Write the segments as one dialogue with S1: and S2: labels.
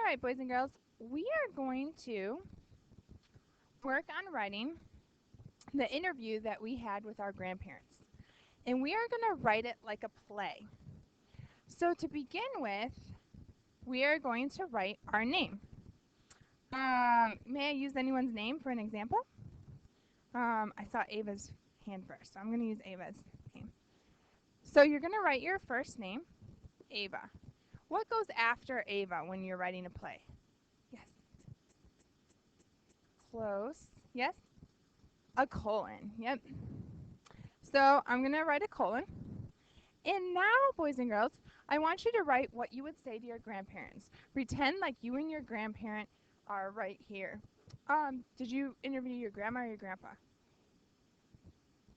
S1: right, boys and girls, we are going to work on writing the interview that we had with our grandparents. And we are going to write it like a play. So to begin with, we are going to write our name. May I use anyone's name for an example? I saw Ava's hand first, so I'm going to use Ava's name. So you're going to write your first name, Ava. What goes after Ava when you're writing a play? Yes. Close. Yes? A colon. Yep. So I'm going to write a colon. And now, boys and girls, I want you to write what you would say to your grandparents. Pretend like you and your grandparent are right here. Did you interview your grandma or your grandpa?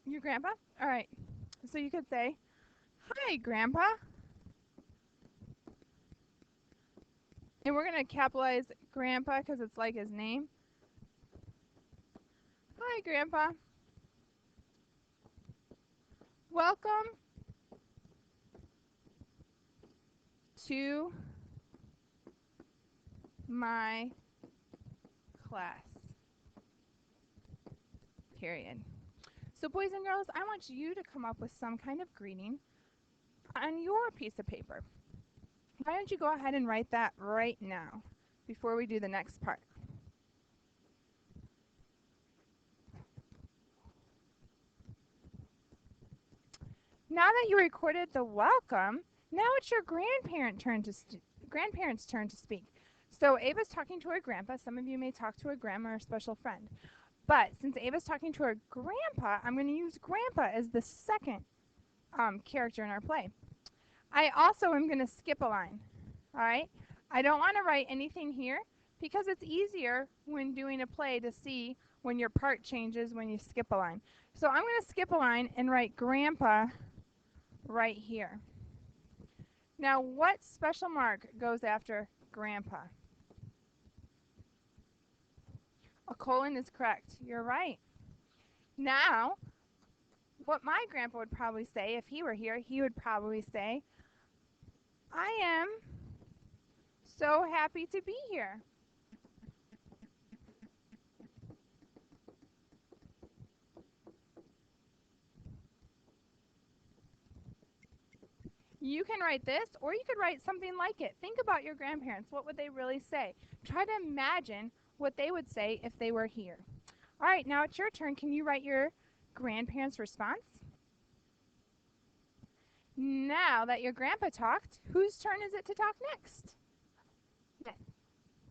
S1: Your grandpa? All right. So you could say, "Hi, Grandpa." And we're going to capitalize Grandpa because it's like his name. "Hi, Grandpa. Welcome to my class." Period. So boys and girls, I want you to come up with some kind of greeting on your piece of paper. Why don't you go ahead and write that right now before we do the next part? Now that you recorded the welcome, now it's your grandparent's turn to speak. So Ava's talking to her grandpa. Some of you may talk to a grandma or a special friend. But since Ava's talking to her grandpa, I'm going to use grandpa as the second character in our play. I also am going to skip a line. All right? I don't want to write anything here because it's easier when doing a play to see when your part changes when you skip a line. So I'm going to skip a line and write grandpa right here. Now, what special mark goes after grandpa? A colon is correct. You're right. Now, what my grandpa would probably say if he were here, he would probably say, "I am so happy to be here." You can write this, or you could write something like it. Think about your grandparents. What would they really say? Try to imagine what they would say if they were here. All right, now it's your turn. Can you write your grandparents' response? Now that your grandpa talked, whose turn is it to talk next? Yes,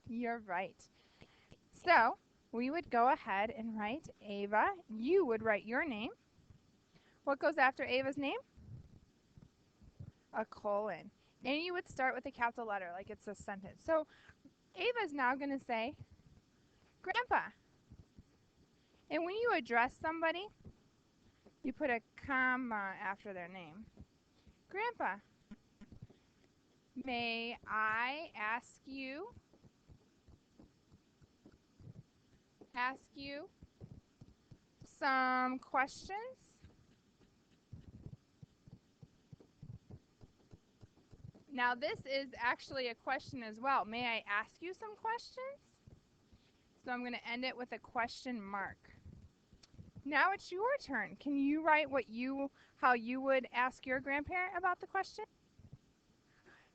S1: you're right. So we would go ahead and write Ava. You would write your name. What goes after Ava's name? A colon. And you would start with a capital letter like it's a sentence. So Ava's now going to say, "Grandpa." And when you address somebody, you put a comma after their name. "Grandpa, may I ask you some questions?" Now this is actually a question as well. May I ask you some questions? So I'm going to end it with a question mark. Now it's your turn. Can you write how you would ask your grandparent about the question?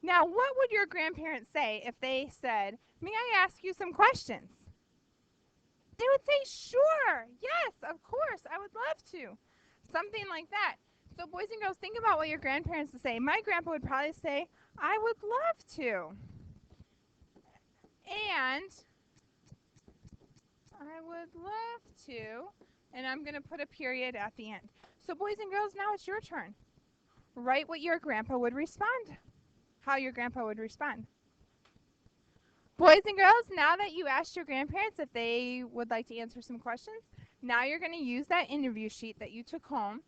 S1: Now, what would your grandparents say if they said, "May I ask you some questions?" They would say, "Sure, yes, of course, I would love to." Something like that. So boys and girls, think about what your grandparents would say. My grandpa would probably say, "I would love to." And "I would love to," and I'm going to put a period at the end. So boys and girls, now it's your turn. Write what your grandpa would respond, how your grandpa would respond. Boys and girls, now that you asked your grandparents if they would like to answer some questions, now you're going to use that interview sheet that you took home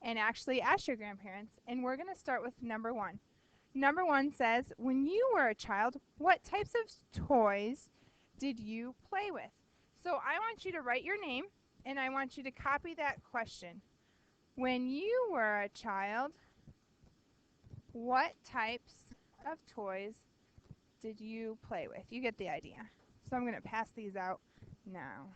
S1: and actually ask your grandparents. And we're going to start with number 1. Number 1 says, when you were a child, what types of toys did you play with? So I want you to write your name, and I want you to copy that question. When you were a child, what types of toys did you play with? You get the idea. So I'm going to pass these out now.